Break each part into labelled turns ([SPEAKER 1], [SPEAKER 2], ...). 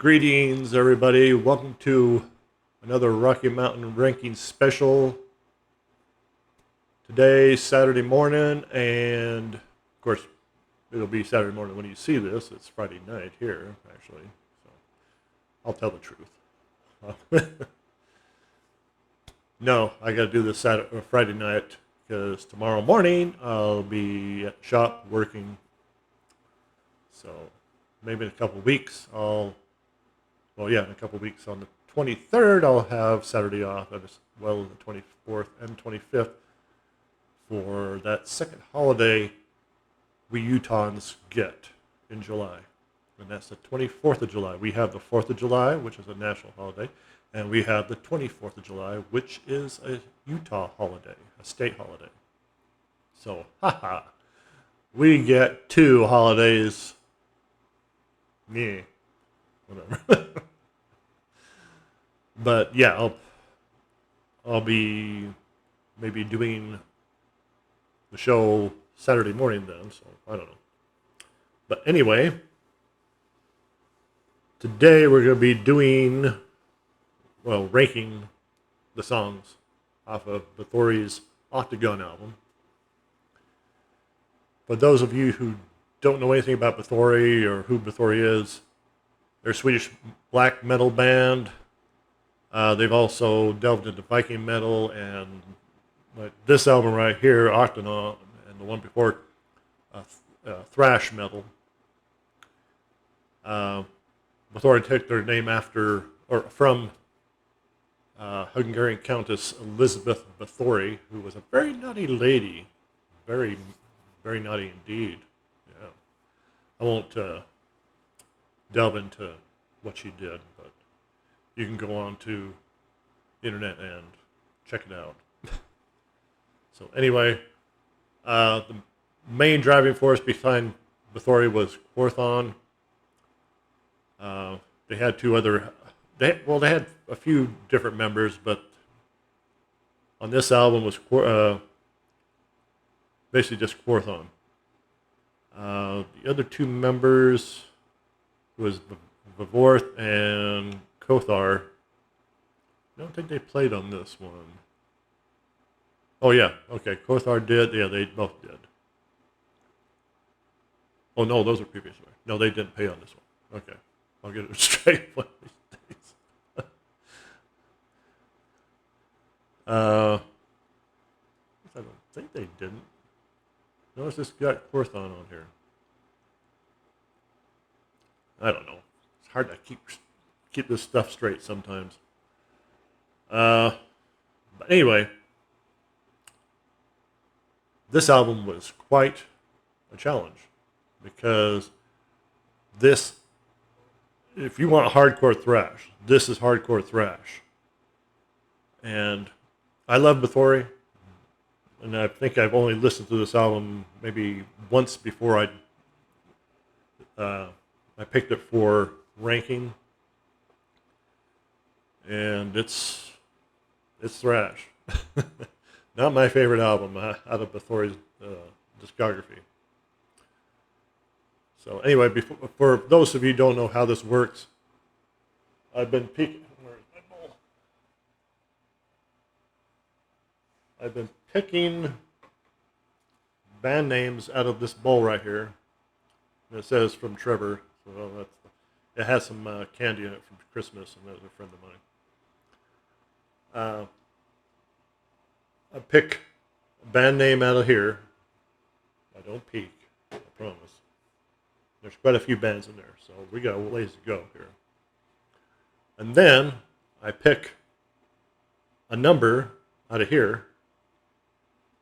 [SPEAKER 1] Greetings, everybody. Welcome to another Rocky Mountain Ranking special. Today, Saturday morning, and of course, it'll be Saturday morning when you see this. It's Friday night here, actually. So I'll tell the truth. No, I got to do this Friday night because tomorrow morning I'll be at the shop working. So maybe in a couple of weeks in a couple of weeks on the 23rd, I'll have Saturday off, as well as the 24th and 25th for that second holiday we Utahns get in July. And that's the 24th of July. We have the 4th of July, which is a national holiday, and we have the 24th of July, which is a Utah holiday, a state holiday. So, we get two holidays. Me, whatever. But yeah, I'll be maybe doing the show Saturday morning then, so I don't know. But anyway, today we're going to be ranking the songs off of Bathory's Octagon album. For those of you who don't know anything about Bathory or who Bathory is, they're a Swedish black metal band. They've also delved into Viking metal, and this album right here, Octagon, and the one before, thrash metal. Bathory took their name from Hungarian Countess Elizabeth Bathory, who was a very naughty lady, very, very naughty indeed. Yeah, I won't delve into what she did, but you can go on to the internet and check it out. So anyway, the main driving force behind Bathory was Quorthon. They had they had a few different members, but on this album was basically just Quorthon. The other two members was Vavorth and Kothar. I don't think they played on this one. Oh yeah, okay. Kothar did. Yeah, they both did. Oh no, those are previous ones. No, they didn't play on this one. Okay, I'll get it straight one of these days. I don't think they didn't. No, it's just got Quorthon on here. I don't know. It's hard to keep this stuff straight sometimes. But anyway, this album was quite a challenge because if you want hardcore thrash, this is hardcore thrash. And I love Bathory, and I think I've only listened to this album maybe once before I picked it for ranking, and it's thrash. Not my favorite album out of Bathory's discography. So anyway, for those of you who don't know how this works, I've been picking. Where's my bowl? I've been picking band names out of this bowl right here. And it says from Trevor. So it has some candy in it from Christmas, and that's a friend of mine. I pick a band name out of here. I don't peek, I promise. There's quite a few bands in there, so we got a ways to go here. And then I pick a number out of here,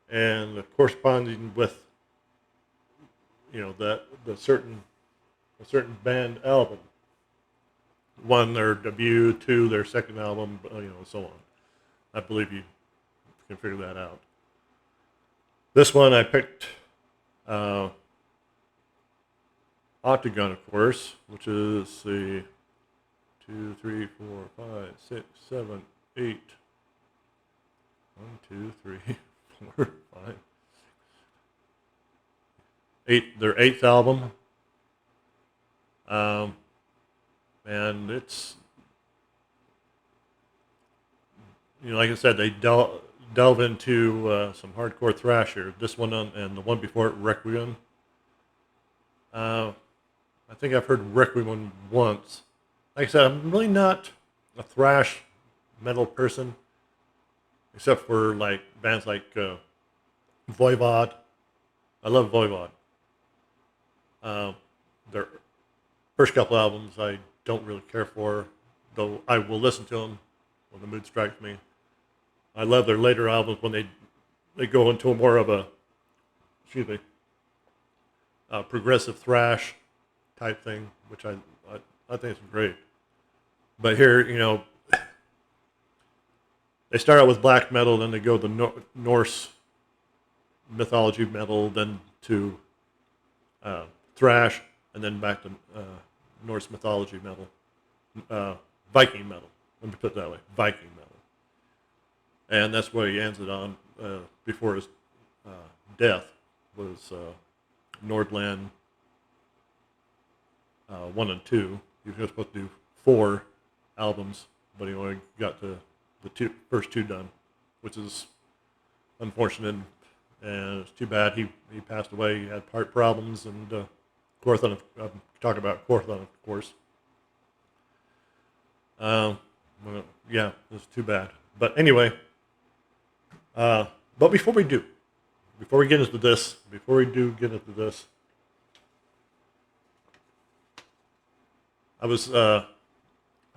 [SPEAKER 1] and corresponding with the certain band album. One, their debut; two, their second album, so on. I believe you can figure that out. This one I picked Octagon, of course, which is the 2, 3, 4, 5, 6, 7, 8. 1, 2, 3, 4, 5, 8. Their eighth album. and it's, like I said, they delve into some hardcore thrash here. This one and the one before it, Requiem. I think I've heard Requiem once. Like I said, I'm really not a thrash metal person, except for like bands like Voivod. I love Voivod. Their first couple albums I don't really care for, though I will listen to them when the mood strikes me. I love their later albums when they go into a more of a, excuse me, progressive thrash type thing, which I think is great. But here, they start out with black metal, then they go to Norse mythology metal, then to thrash, and then back to Norse mythology metal, Viking metal. Let me put it that way, Viking metal. And that's what he ends it on before his death was Nordland 1 and 2. He was supposed to do 4 albums, but he only got the first 2 done, which is unfortunate, and it's too bad. He passed away. He had heart problems, and Corthon, I'm talking about Corthon, of course. Well, yeah, it's too bad. But anyway, but before we get into this, I was out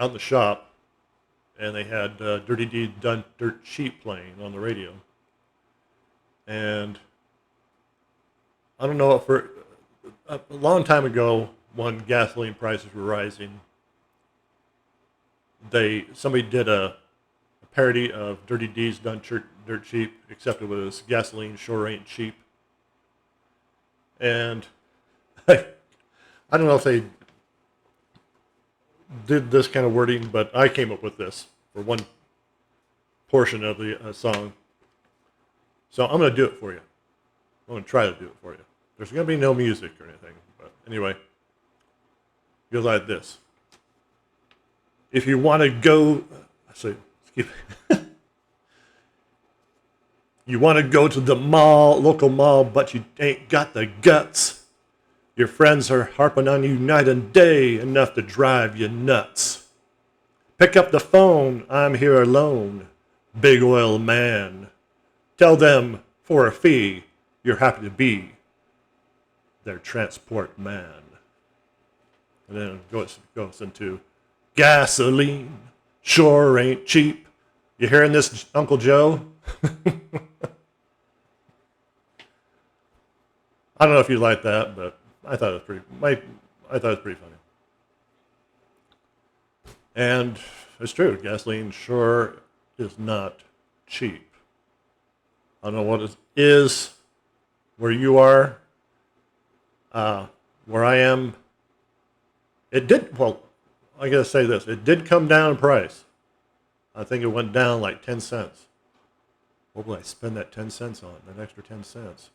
[SPEAKER 1] in the shop, and they had Dirty Deed Done Dirt Cheap playing on the radio. And I don't know, for a long time ago, when gasoline prices were rising, somebody did a parody of Dirty Deeds Done Dirt Cheap, except it was gasoline sure ain't cheap. And I don't know if they did this kind of wording, but I came up with this for one portion of the song. So I'm going to do it for you. I'm going to try to do it for you. There's going to be no music or anything, but anyway, it goes like this. If you want to go, you want to go to the local mall, but you ain't got the guts. Your friends are harping on you night and day, enough to drive you nuts. Pick up the phone, I'm here alone, big oil man. Tell them, for a fee, you're happy to be their transport man. And then it goes into gasoline, sure ain't cheap. You hearing this, Uncle Joe? I don't know if you like that, but I thought it was pretty funny. And it's true, gasoline sure is not cheap. I don't know what it is where you are. Where I am, I gotta say this, it did come down in price. I think it went down like 10 cents. What will I spend that 10 cents on, that extra 10 cents?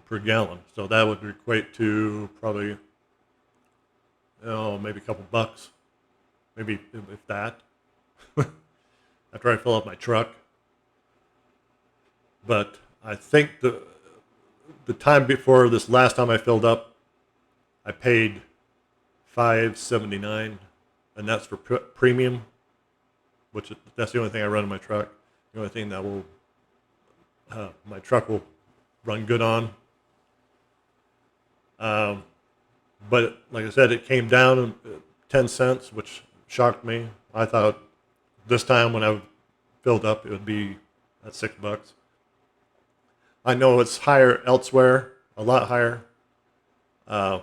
[SPEAKER 1] Per gallon. So that would equate to probably, maybe a couple bucks. Maybe if that. After I fill up my truck. But I think the time before this last time I filled up, I paid $5.79, and that's for premium, that's the only thing I run in my truck. The only thing that will my truck will run good on. But like I said, it came down 10 cents, which shocked me. I thought this time when I filled up, it would be at $6. I know it's higher elsewhere, a lot higher. I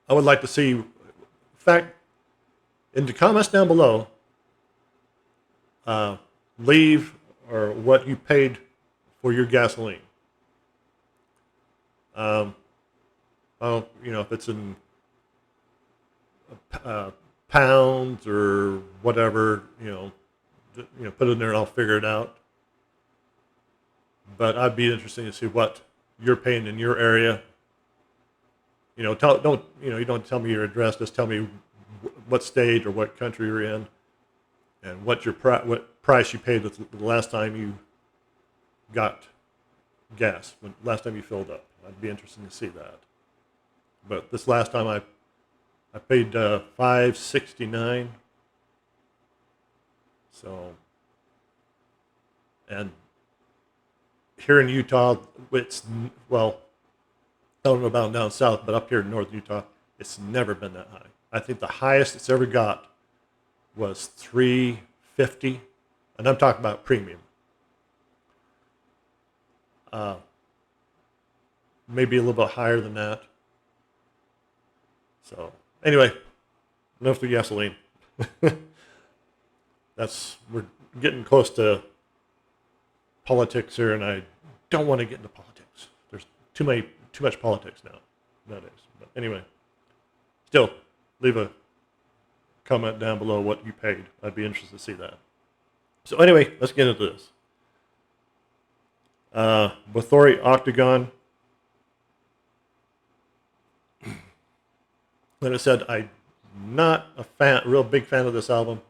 [SPEAKER 1] would like to see, in fact, in the comments down below, leave or what you paid for your gasoline. If it's in pounds or whatever, put it in there and I'll figure it out. But I'd be interested to see what you're paying in your area. you don't tell me your address. Just tell me what state or what country you're in, and what price you paid the last time you got gas, when last time you filled up. I'd be interested to see that. But this last time I paid $5.69. So, and here in Utah, well, I don't know about down south, but up here in North Utah, it's never been that high. I think the highest it's ever got was $3.50, and I'm talking about premium. Maybe a little bit higher than that. So anyway, enough of gasoline. We're getting close to politics here, and I don't want to get into politics. There's too much politics nowadays. But anyway, still leave a comment down below what you paid. I'd be interested to see that. So anyway, let's get into this. Bathory Octagon. Like I said, I'm not a real big fan of this album,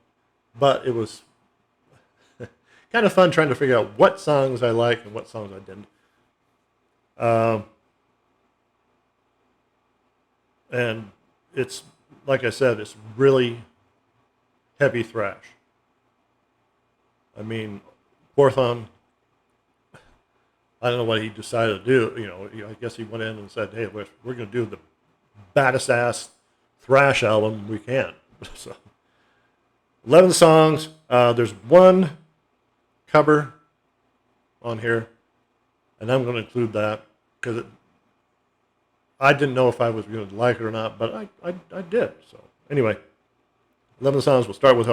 [SPEAKER 1] but it was kind of fun trying to figure out what songs I like and what songs I didn't. And it's, like I said, it's really heavy thrash. I mean, Porthon, I don't know what he decided to do. I guess he went in and said, hey, we're going to do the baddest ass thrash album we can. So 11 songs. There's one cover on here, and I'm going to include that because I didn't know if I was going to like it or not, but I did. So anyway, 11 songs. We'll start with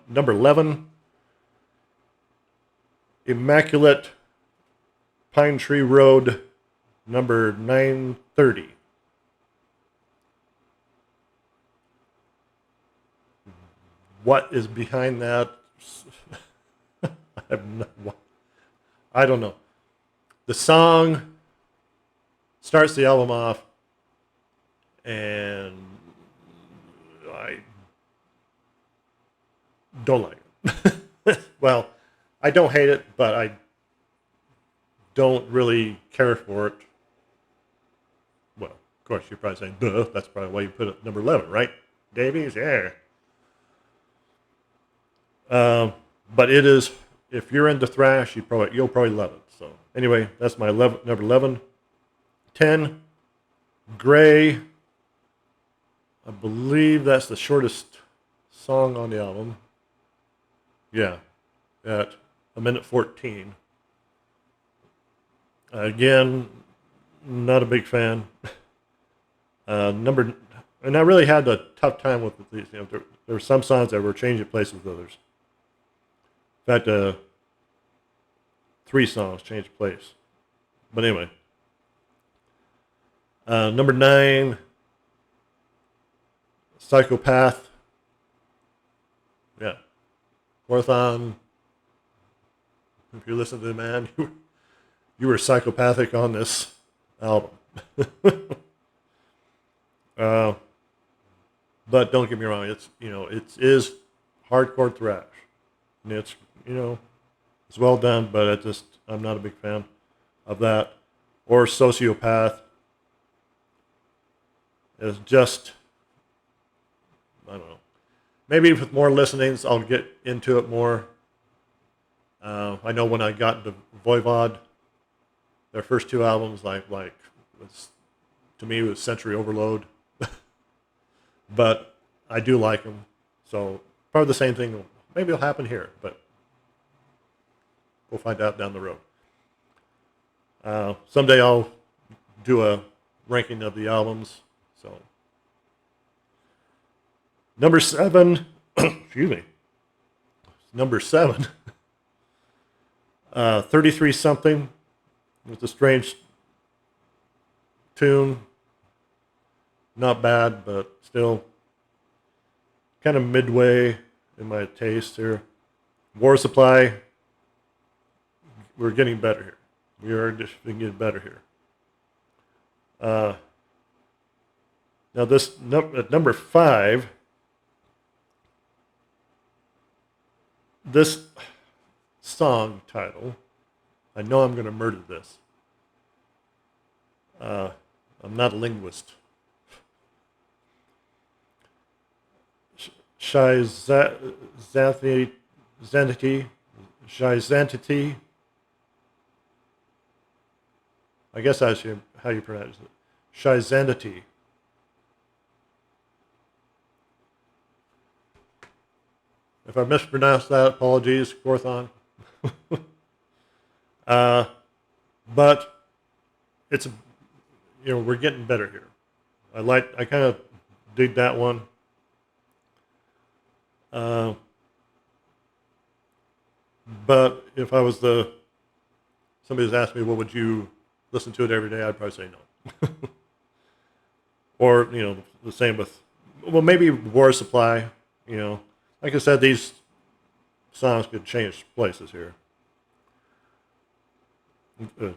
[SPEAKER 1] number 11, Immaculate Pine Tree Road, number 930. What is behind that? I don't know. The song starts the album off, and I don't like it. Well, I don't hate it, but I don't really care for it. Well, of course, you're probably saying, duh, that's probably why you put it number 11, right? Davies, yeah. But it is, if you're into thrash, you'll probably love it. So anyway, that's my number 11. 10, Gray. I believe that's the shortest song on the album. Yeah, at 1:14. Again, not a big fan. And I really had a tough time with these. There were some songs that were changing places with others. In fact, 3 songs changed place. But anyway, number 9, Psychopath. Yeah, Porthon. If you listen to the man, you were psychopathic on this album. But don't get me wrong, it is hardcore thrash. And it's well done, but I'm not a big fan of that. Or Sociopath. It's just, I don't know. Maybe with more listenings, I'll get into it more. I know when I got into Voivod, their first 2 albums, to me, it was Sensory Overload. But I do like them. So probably the same thing. Maybe it'll happen here, but we'll find out down the road. Someday I'll do a ranking of the albums. So number 7, excuse me. Number 7, 33 something with a strange tune. Not bad, but still kind of midway in my taste here. War Supply, we're getting better here. We are just getting better here. Now this at number 5, this song title, I know I'm going to murder this. I'm not a linguist. Shizanity, Shizantity. I guess that's how you pronounce it. Shizantity. If I mispronounced that, apologies, Gorthon. But it's, we're getting better here. I kind of dig that one. But if I was somebody's asked me, well, would you listen to it every day? I'd probably say no. Or, the same with, well, maybe War Supply, Like I said, these songs could change places here.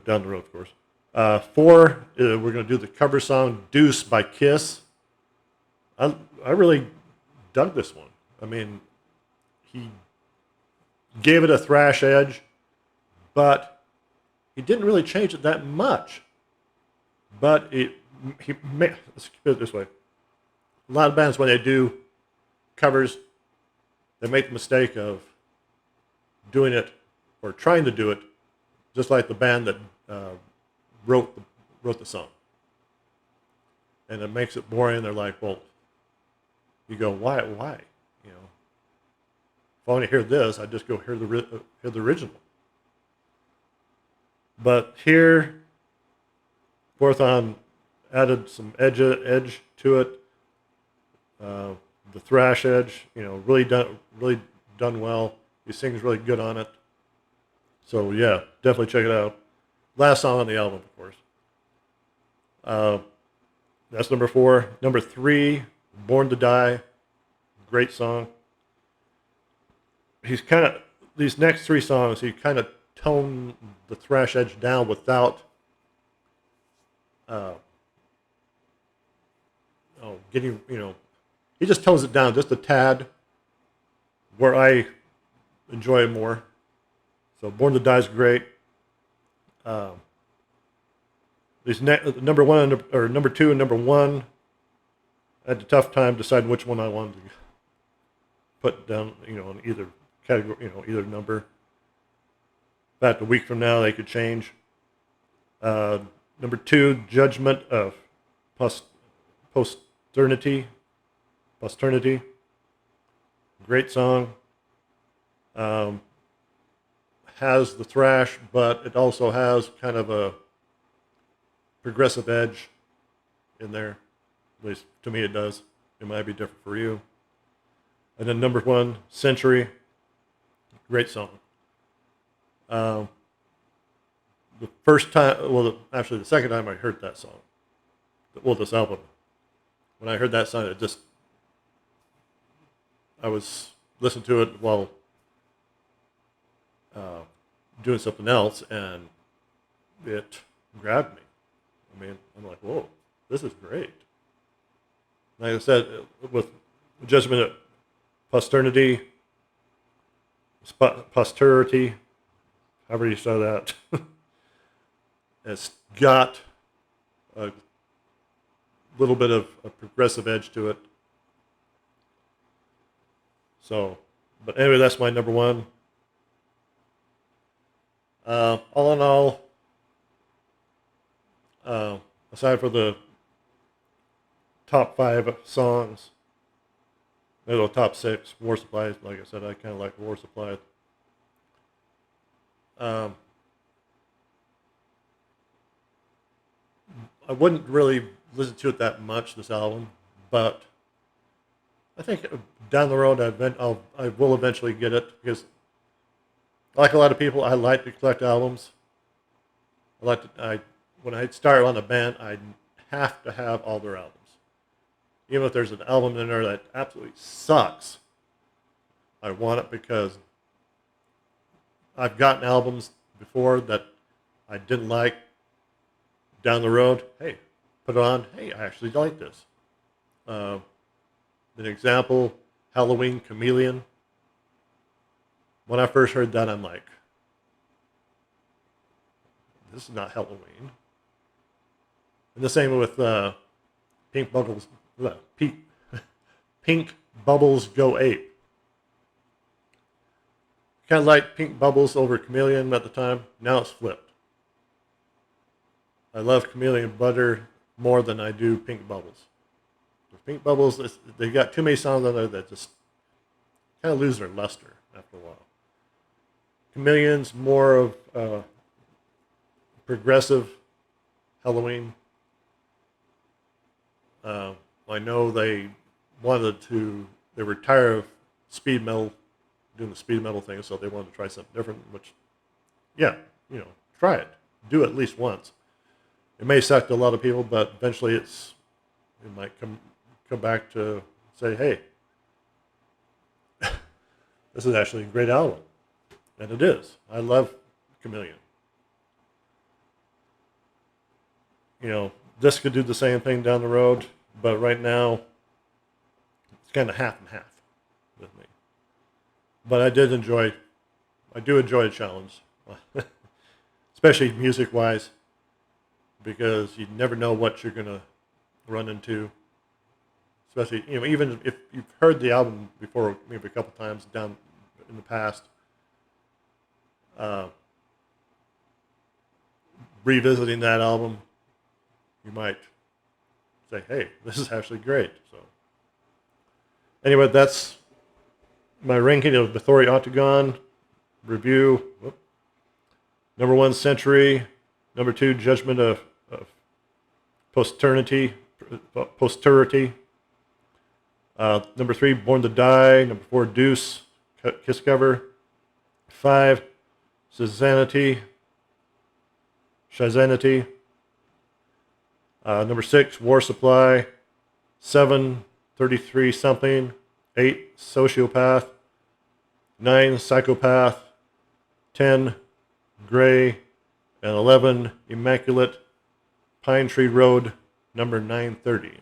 [SPEAKER 1] Down the road, of course. 4, we're going to do the cover song Deuce by Kiss. I really dug this one. I mean, he gave it a thrash edge, but he didn't really change it that much. But let's put it this way. A lot of bands, when they do covers, they make the mistake of doing it or trying to do it just like the band that wrote the song. And it makes it boring. They're like, well, you go, why? If I want to hear this, I just go hear the original. But here, Gorthon added some edge to it. The thrash edge, really done well. He sings really good on it. So yeah, definitely check it out. Last song on the album, of course. That's number 4. Number 3, Born to Die. Great song. These next 3 songs, he kind of toned the thrash edge down without getting, he just tones it down just a tad where I enjoy it more. So Born to Die is great. Number 1 or number 2 and number 1, I had a tough time deciding which one I wanted to put down, in either category, either number. In fact, a week from now they could change. Number 2, Judgment of Posterity. Great song. Has the thrash, but it also has kind of a progressive edge in there. At least to me it does. It might be different for you. And then number 1, Century. Great song. The first time, actually the second time I heard that song, this album, when I heard that song, I was listening to it while doing something else, and it grabbed me. I mean, I'm like, whoa, this is great. Like I said, with Judgment of Posterity, however you say that, it's got a little bit of a progressive edge to it. So, but anyway, that's my number 1. All in all, aside from the top 5 songs, the top 6, War Supply, like I said, I kind of like War Supply. I wouldn't really listen to it that much, this album, but I think down the road I will eventually get it, because like a lot of people, I like to collect albums. When I start on a band, I have to have all their albums. Even if there's an album in there that absolutely sucks, I want it, because I've gotten albums before that I didn't like. Down the road, hey, put it on. Hey, I actually like this. Uh, an example, Halloween Chameleon. When I first heard that, I'm like, this is not Halloween. And the same with Pink Bubbles. Pink, Pink Bubbles Go Ape. Kind of like Pink Bubbles over Chameleon at the time. Now it's flipped. I love Chameleon Butter more than I do Pink Bubbles. Pink Bubbles, they've got too many songs on there that just kind of lose their luster after a while. Chameleon's more of progressive Halloween. I know they were tired of speed metal, doing the speed metal thing, so they wanted to try something different, which, yeah, try it. Do it at least once. It may suck to a lot of people, but eventually it might come back to say, hey, this is actually a great album. And it is. I love Chameleon. This could do the same thing down the road, but right now it's kind of half and half with me. But I do enjoy a challenge, especially music-wise, because you never know what you're going to run into. Especially, even if you've heard the album before, maybe a couple times down in the past, revisiting that album, you might say, hey, this is actually great. So anyway, that's my ranking of Bathory Octagon review. Whoop. Number 1, Century. Number 2, Judgment of Posterity. Number 3, Born to Die. Number 4, Deuce, Kiss Cover. 5, Shazanity. Number 6, War Supply. 7, 33 Something. 8, Sociopath. 9, Psychopath. 10, Gray. And 11, Immaculate. Pine Tree Road, number 930.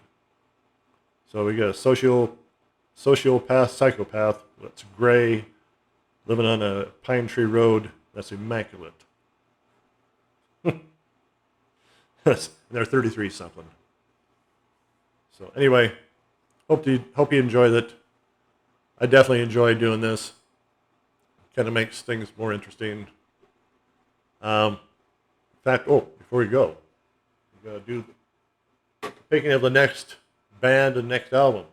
[SPEAKER 1] So we got a sociopath, psychopath. That's Gray, living on a Pine Tree Road. That's Immaculate. They're 33 something. So anyway, hope you enjoyed it. I definitely enjoy doing this. Kind of makes things more interesting. In fact, before we go, we gotta do the picking of the next band and next album.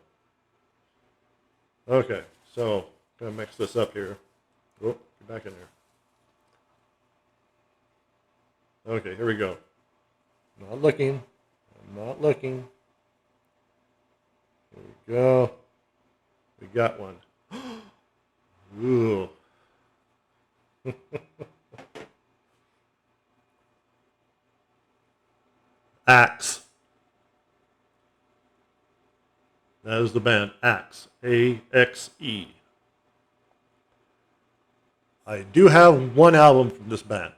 [SPEAKER 1] Okay, so gonna mix this up here. Get back in there. Okay, here we go. I'm not looking. Here we go. We got one. Ooh. Axe. That is the band, Axe. A-X-E. I do have one album from this band.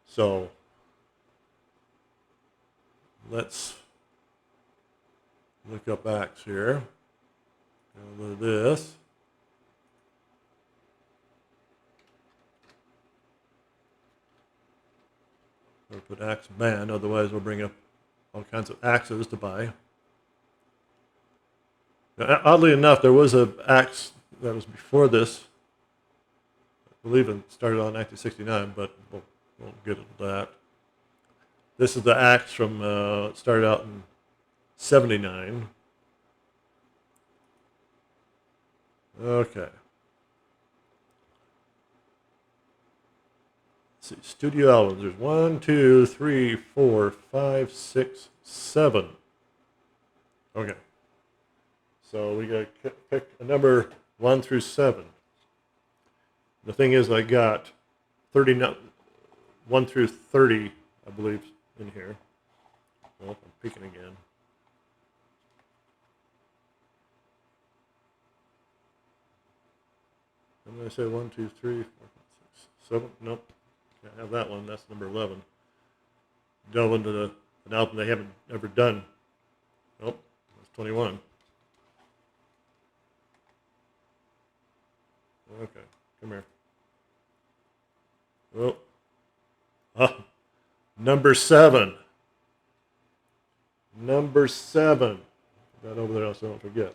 [SPEAKER 1] So, let's look up Axe here. A little of this. We'll put Axe band, otherwise we'll bring up all kinds of axes to buy. Now, oddly enough, there was an axe that was before this. I believe it started on 1969, but we'll get into that. This is the axe from, it started out in 79. Okay. Let's see, studio albums. There's 1, 2, 3, 4, 5, 6, 7. Okay. So we got to pick a number 1 through 7. The thing is, I got 1 through 30, I believe, in here. Well, I'm peeking again. I'm going to say 1, 2, 3, 4, 5, 6, 7. Nope. Can't have that one. That's number 11. Delve into an album they haven't ever done Oh, that's 21. Okay, come here. Oh, ah, number 7. Number 7. Put that over there so I don't forget.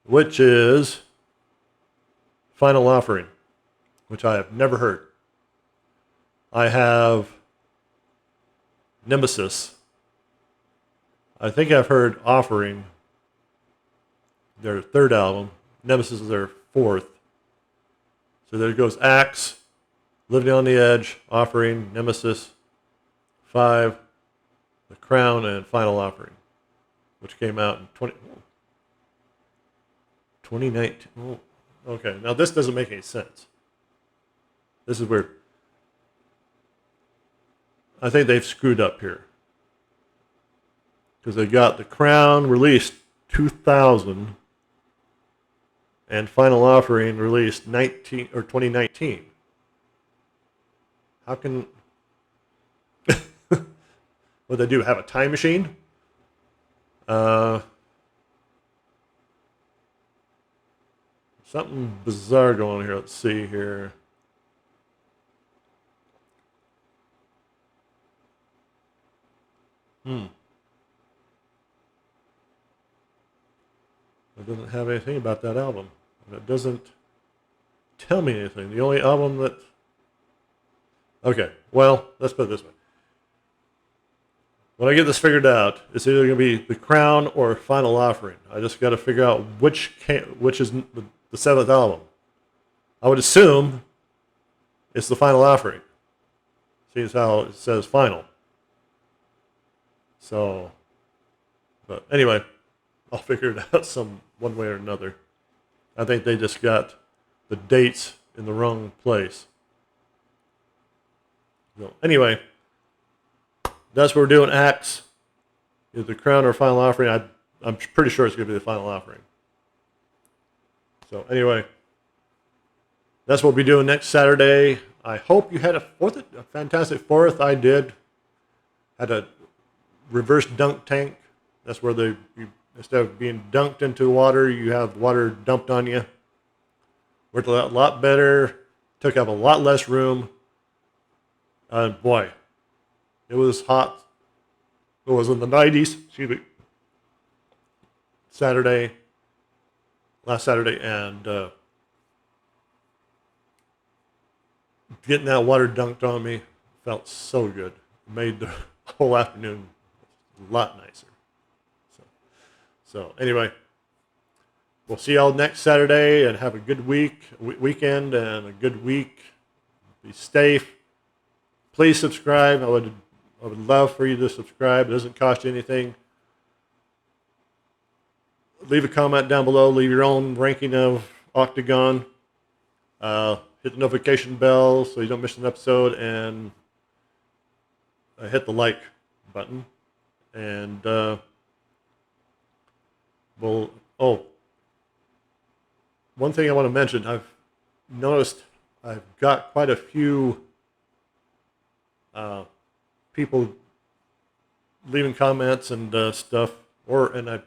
[SPEAKER 1] Which is Final Offering, which I have never heard. I have Nemesis. I think I've heard Offering, their third album. Nemesis is their fourth. So there goes Axe, Living on the Edge, Offering, Nemesis, 5, The Crown, and Final Offering, which came out in 2019. Oh, okay, now this doesn't make any sense. This is weird. I think they've screwed up here. Because they got The Crown released 2000 and Final Offering released 2019. How can what they do? Have a time machine? Something bizarre going on here. Let's see here. It doesn't have anything about that album. And it doesn't tell me anything. The only album that... Okay, well, let's put it this way. When I get this figured out, it's either going to be The Crown or Final Offering. I just got to figure out which is the 7th album. I would assume it's the Final Offering. See how it says Final. So, but anyway, I'll figure it out one way or another. I think they just got the dates in the wrong place. So anyway, that's what we're doing. Axe, is The Crown or Final Offering. I'm pretty sure it's going to be the Final Offering. So anyway, that's what we'll be doing next Saturday. I hope you had a fantastic 4th. I did. Had a reverse dunk tank. That's where instead of being dunked into water, you have water dumped on you. Worked a lot better. Took up a lot less room. Boy, it was hot. It was in the 90s. Excuse me. Last Saturday, and getting that water dunked on me felt so good. It made the whole afternoon a lot nicer. So anyway, we'll see y'all next Saturday, and have a good weekend, and a good week. Be safe. Please subscribe. I would love for you to subscribe. It doesn't cost you anything. Leave a comment down below. Leave your own ranking of Octagon. Hit the notification bell so you don't miss an episode, and hit the like button. And one thing I want to mention, I've noticed I've got quite a few people leaving comments and stuff, and I'm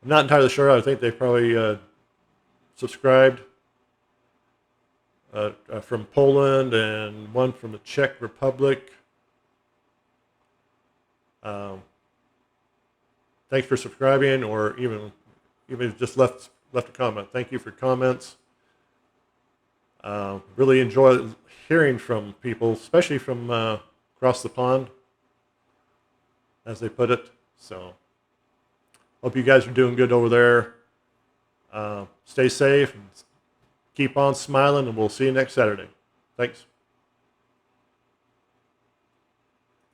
[SPEAKER 1] not entirely sure. I think they probably subscribed from Poland and one from the Czech Republic. Thanks for subscribing, or even just left a comment. Thank you for comments. Really enjoy hearing from people, especially from across the pond, as they put it. So, hope you guys are doing good over there. Stay safe, and keep on smiling, and we'll see you next Saturday. Thanks.